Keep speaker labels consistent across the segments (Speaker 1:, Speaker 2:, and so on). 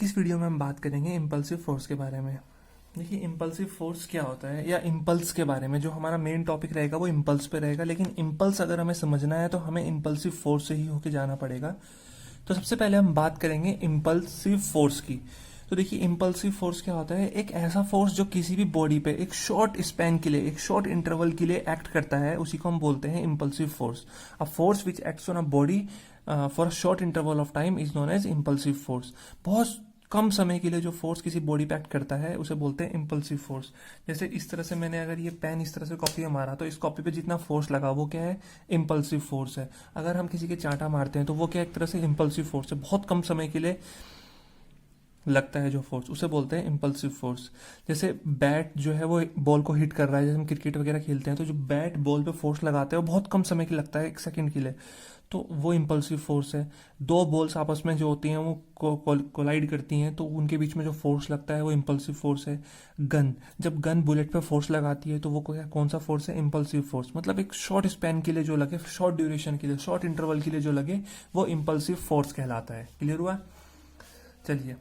Speaker 1: इस वीडियो में हम बात करेंगे इम्पल्सिव फोर्स के बारे में। देखिए इम्पल्सिव फोर्स क्या होता है या इम्पल्स के बारे में जो हमारा मेन टॉपिक रहेगा वो इम्पल्स पे रहेगा। लेकिन इम्पल्स अगर हमें समझना है तो हमें इम्पल्सिव फोर्स से ही होके जाना पड़ेगा। तो सबसे पहले हम बात करेंगे इम्पल्सिव फोर्स की। तो देखिए इम्पल्सिव फोर्स क्या होता है, एक ऐसा फोर्स जो किसी भी बॉडी पे एक शॉर्ट स्पैन के लिए, एक शॉर्ट इंटरवल के लिए एक्ट करता है, उसी को हम बोलते हैं impulsive force. A force which acts on a body for a short interval of time is known as impulsive force. बहुत कम समय के लिए जो फोर्स किसी बॉडी पे एक्ट करता है उसे बोलते हैं इम्पल्सिव फोर्स। जैसे इस तरह से मैंने अगर ये पेन इस तरह से कॉपी में मारा तो इस कॉपी पे जितना फोर्स लगा वो क्या है, इम्पल्सिव फोर्स है। अगर हम किसी के चांटा मारते हैं तो वो क्या एक तरह से इम्पल्सिव फोर्स है, बहुत कम समय के लिए लगता है जो फोर्स, उसे बोलते हैं इम्पल्सिव फोर्स। जैसे बैट जो है वो बॉल को हिट कर रहा है, जैसे हम क्रिकेट वगैरह खेलते हैं तो जो बैट बॉल पे फोर्स लगाते हैं वो बहुत कम समय के लिए लगता है, 1 सेकंड के लिए, तो वो इम्पल्सिव फोर्स है। दो बॉल्स आपस में जो होती हैं वो कोलाइड करती हैं तो उनके बीच में जो फोर्स लगता है वो इम्पल्सिव फोर्स है। गन, जब गन बुलेट पे फोर्स लगाती है तो वो कौन सा फोर्स है, इम्पल्सिव फोर्स। मतलब एक शॉर्ट स्पैन के लिए जो लगे, शॉर्ट ड्यूरेशन के लिए, शॉर्ट इंटरवल के लिए जो लगे वो इम्पल्सिव फोर्स कहलाता है। क्लियर हुआ? चलिए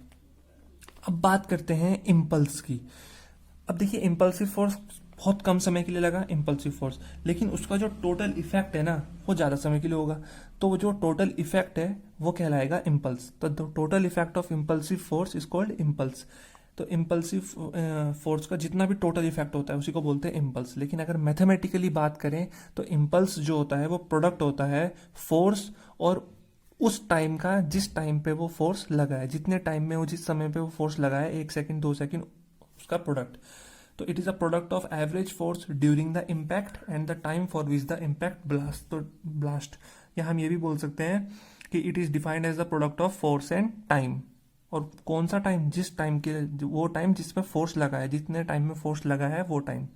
Speaker 1: अब बात करते हैं इम्पल्स की। अब देखिए इम्पल्सिव फोर्स बहुत कम समय के लिए लगा, इम्पल्सिव फोर्स, लेकिन उसका जो टोटल इफेक्ट है ना वो ज़्यादा समय के लिए होगा, तो वो जो टोटल इफेक्ट है वो कहलाएगा इम्पल्स। तो the total effect of impulsive force is called impulse. तो इम्पल्सिव फोर्स का जितना भी टोटल इफेक्ट होता है उसी को बोलते हैं इम्पल्स। लेकिन अगर मैथमेटिकली बात करें तो इम्पल्स जो होता है वो प्रोडक्ट होता है फोर्स और उस टाइम का, जिस टाइम पे वो फोर्स लगा है, जितने टाइम में वो, जिस समय पे वो फोर्स लगा है, 1 सेकंड 2 सेकंड, उसका प्रोडक्ट। तो it is a product of average force during the impact and the time for which the impact blast. तो ब्लास्ट, या हम ये भी बोल सकते हैं कि it is defined as the product of force and time. और कौन सा टाइम, जिस टाइम के, वो टाइम जिसमें फोर्स लगा है, जितने टाइम में फोर्स लगा है वो टाइम।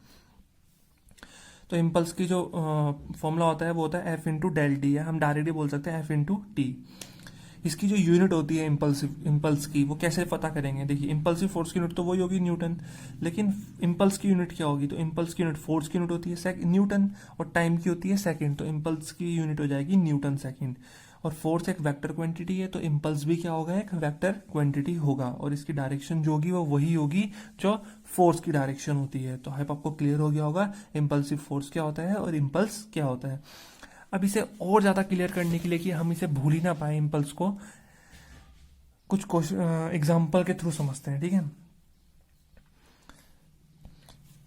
Speaker 1: तो इम्पल्स की जो फॉर्मूला होता है वो होता है एफ इंटू डेल टी, या हम डायरेक्टली बोल सकते हैं एफ इंटू टी। इसकी जो यूनिट होती है इम्पल्स की, वो कैसे पता करेंगे? देखिए इम्पल्सिव फोर्स की यूनिट तो वही होगी न्यूटन, लेकिन इम्पल्स की यूनिट क्या होगी? तो इम्पल्स की यूनिट फोर्स की यूनिट होती है न्यूटन, और टाइम की होती है सेकंड, तो इम्पल्स की यूनिट हो जाएगी न्यूटन सेकंड। और फोर्स एक वेक्टर क्वांटिटी है तो इम्पल्स भी क्या होगा, एक वेक्टर क्वांटिटी होगा, और इसकी डायरेक्शन जो होगी वो वही होगी जो फोर्स की डायरेक्शन होती है। तो होप आपको क्लियर हो गया होगा इम्पल्सिव फोर्स क्या होता है और इम्पल्स क्या होता है। अब इसे और ज्यादा क्लियर करने के लिए कि हम इसे भूल ही ना पाए इम्पल्स को, कुछ क्वेश्चन एग्जाम्पल के थ्रू समझते हैं, ठीक है।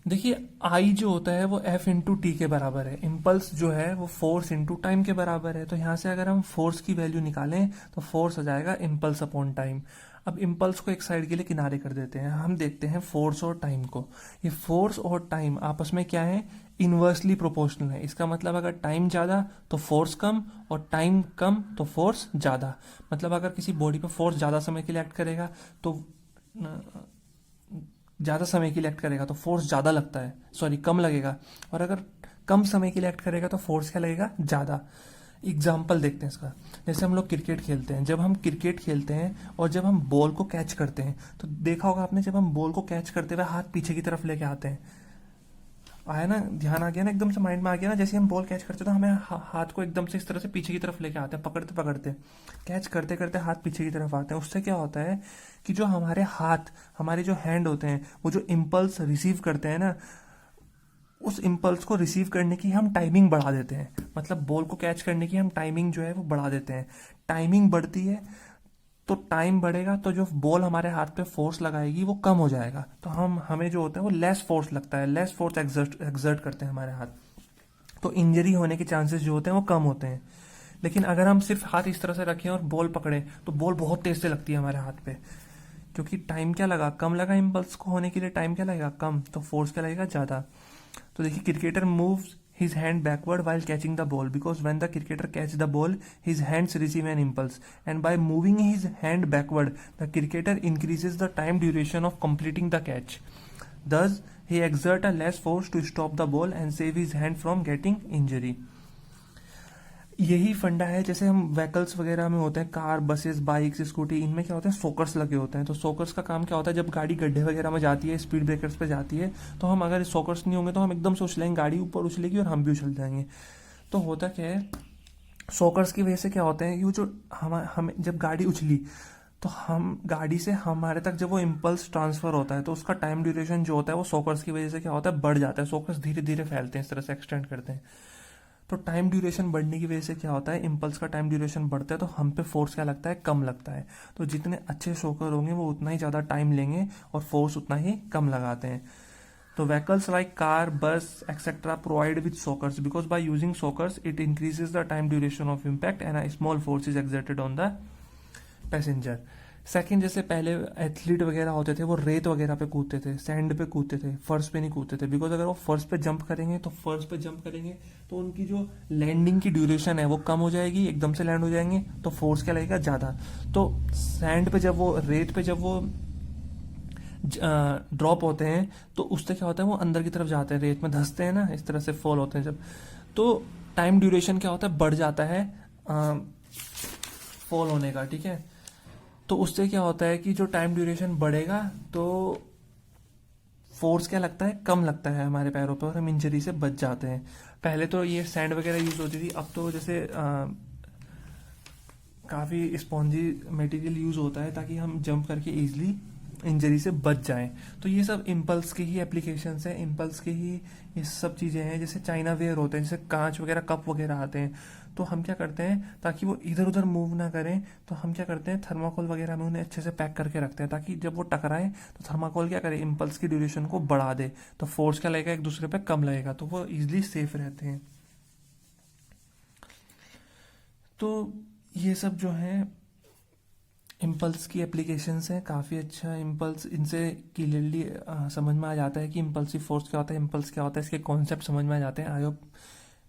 Speaker 1: देखिए आई जो होता है वो एफ इंटू टी के बराबर है, इम्पल्स जो है वो फोर्स इंटू टाइम के बराबर है। तो यहाँ से अगर हम फोर्स की वैल्यू निकालें तो फोर्स आ जाएगा इम्पल्स अपॉन टाइम। अब इम्पल्स को एक साइड के लिए किनारे कर देते हैं, हम देखते हैं फोर्स और टाइम को। ये फोर्स और टाइम आपस में क्या है, इनवर्सली प्रोपोर्शनल है। इसका मतलब अगर टाइम ज़्यादा तो फोर्स कम, और टाइम कम तो फोर्स ज़्यादा। मतलब अगर किसी बॉडी पर फोर्स ज़्यादा समय के लिए एक्ट करेगा तो ज़्यादा समय के लिए एक्ट करेगा तो फोर्स ज़्यादा लगता है, सॉरी कम लगेगा। और अगर कम समय के लिए एक्ट करेगा तो फोर्स क्या लगेगा, ज़्यादा। एग्जाम्पल देखते हैं इसका। जैसे हम लोग क्रिकेट खेलते हैं, जब हम क्रिकेट खेलते हैं और जब हम बॉल को कैच करते हैं तो देखा होगा आपने, जब हम बॉल को कैच करते हुए हाथ पीछे की तरफ लेके आते हैं, आया ना, ध्यान आ गया ना, एकदम से माइंड में आ गया ना। जैसे हम बॉल कैच करते हैं तो हमें हाथ को एकदम से इस तरह से पीछे की तरफ लेके आते हैं, पकड़ते पकड़ते कैच करते करते हाथ पीछे की तरफ आते हैं। उससे क्या होता है कि जो हमारे हाथ, हमारे जो हैंड होते हैं, वो जो इम्पल्स रिसीव करते हैं ना, उस इम्पल्स को रिसीव करने की हम टाइमिंग बढ़ा देते हैं। मतलब बॉल को कैच करने की हम टाइमिंग जो है वो बढ़ा देते हैं। टाइमिंग बढ़ती है तो टाइम बढ़ेगा तो जो बॉल हमारे हाथ पे फोर्स लगाएगी वो कम हो जाएगा, तो हमें जो होता है वो लेस फोर्स लगता है, लेस फोर्स एक्सर्ट करते हैं हमारे हाथ, तो इंजरी होने के चांसेस जो होते हैं वो कम होते हैं। लेकिन अगर हम सिर्फ हाथ इस तरह से रखें और बॉल पकड़े तो बॉल बहुत तेज से लगती है हमारे हाथ पे, क्योंकि टाइम क्या लगा, कम लगा, इम्पल्स को होने के लिए टाइम क्या लगेगा, कम, तो फोर्स क्या लगेगा, ज्यादा। तो देखिए cricketer moves his hand backward while catching the ball, because when the cricketer catch the ball his hands receive an impulse, and by moving his hand backward the cricketer increases the time duration of completing the catch. Thus he exert a less force to stop the ball and save his hand from getting injury. यही फंडा है जैसे हम vehicles वगैरह में होते हैं, car, buses, bikes, scooty, इनमें क्या होते हैं, सोकर्स लगे होते हैं। तो सोकर्स का काम क्या होता है, जब गाड़ी गड्ढे वगैरह में जाती है, स्पीड ब्रेकर्स पे जाती है, तो हम अगर सोकर्स नहीं होंगे तो हम एकदम से उछलेंगे, गाड़ी ऊपर उछलेगी और हम भी उछल जाएंगे। तो होता क्या है, सोकर्स की वजह से क्या होता है, ये जो हम जब गाड़ी उछली तो हम गाड़ी से हमारे तक जब वो इम्पल्स ट्रांसफर होता है तो उसका टाइम ड्यूरेशन जो होता है वो सोकर्स की वजह से क्या होता है, बढ़ जाता है। सोकर्स धीरे धीरे फैलते हैं, इस तरह से एक्सटेंड करते हैं। तो टाइम ड्यूरेशन बढ़ने की वजह से क्या होता है, इम्पल्स का टाइम ड्यूरेशन बढ़ता है तो हम पे फोर्स क्या लगता है, कम लगता है। तो जितने अच्छे शोकर होंगे वो उतना ही ज़्यादा टाइम लेंगे और फोर्स उतना ही कम लगाते हैं। तो vehicles like car, bus, etc. provide with sockers because by using sockers it increases the time duration of impact and a small force is exerted on the passenger. Second, जैसे पहले athlete वगैरह होते थे वो रेत वगैरह पे कूदते थे, सैंड पे कूदते थे, फर्श पे नहीं कूदते थे। बिकॉज अगर वो फर्श पे जंप करेंगे तो उनकी जो लैंडिंग की ड्यूरेशन है वो कम हो जाएगी, एकदम से लैंड हो जाएंगे तो फोर्स क्या लगेगा, ज़्यादा। तो सैंड पे जब वो रेत पे जब वो ड्रॉप होते हैं तो उससे क्या होता है, वो अंदर की तरफ जाते हैं, रेत में धंसते हैं ना, इस तरह से फॉल होते हैं जब। तो टाइम ड्यूरेशन क्या होता है, बढ़ जाता है फॉल होने का, ठीक है। तो उससे क्या होता है कि जो टाइम ड्यूरेशन बढ़ेगा तो फोर्स क्या लगता है, कम लगता है हमारे पैरों पर और हम इंजरी से बच जाते हैं। पहले तो ये सैंड वगैरह यूज होती थी, अब तो जैसे काफ़ी स्पॉन्जी मटेरियल यूज होता है ताकि हम जंप करके इजीली इंजरी से बच जाएं। तो ये सब इम्पल्स के ही एप्लीकेशंस हैं, इम्पल्स के ही ये सब चीज़ें हैं। जैसे चाइना वेयर होते हैं, जैसे कांच वगैरह, कप वगैरह आते हैं, तो हम क्या करते हैं ताकि वो इधर उधर मूव ना करें तो हम क्या करते हैं, थर्माकोल वगैरह में उन्हें अच्छे से पैक करके रखते हैं ताकि जब वो टकराएं तो थर्माकोल क्या करे, इम्पल्स की ड्यूरेशन को बढ़ा दे, तो फोर्स क्या लगेगा, एक दूसरे पे कम लगेगा, तो वो इजिली सेफ रहते हैं। तो ये सब जो है इम्पल्स की एप्लीकेशंस हैं, काफ़ी अच्छा इम्पल्स, इनसे क्लियरली समझ में आ जाता है कि इम्पल्सिव फोर्स क्या होता है, इम्पल्स क्या होता है, इसके कॉन्सेप्ट समझ में आ जाते हैं। आई होप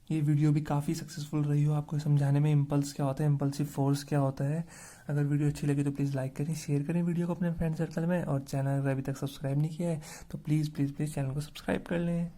Speaker 1: ये वीडियो भी काफ़ी सक्सेसफुल रही हो आपको समझाने में, इम्पल्स क्या होता है, इम्पल्सिव फोर्स क्या होता है। अगर वीडियो अच्छी लगी तो प्लीज़ लाइक करें, शेयर करें वीडियो को अपने फ्रेंड सर्कल में, और चैनल अगर अभी तक सब्सक्राइब नहीं किया है तो प्लीज़ प्लीज़ प्लीज़ चैनल को सब्सक्राइब कर लें।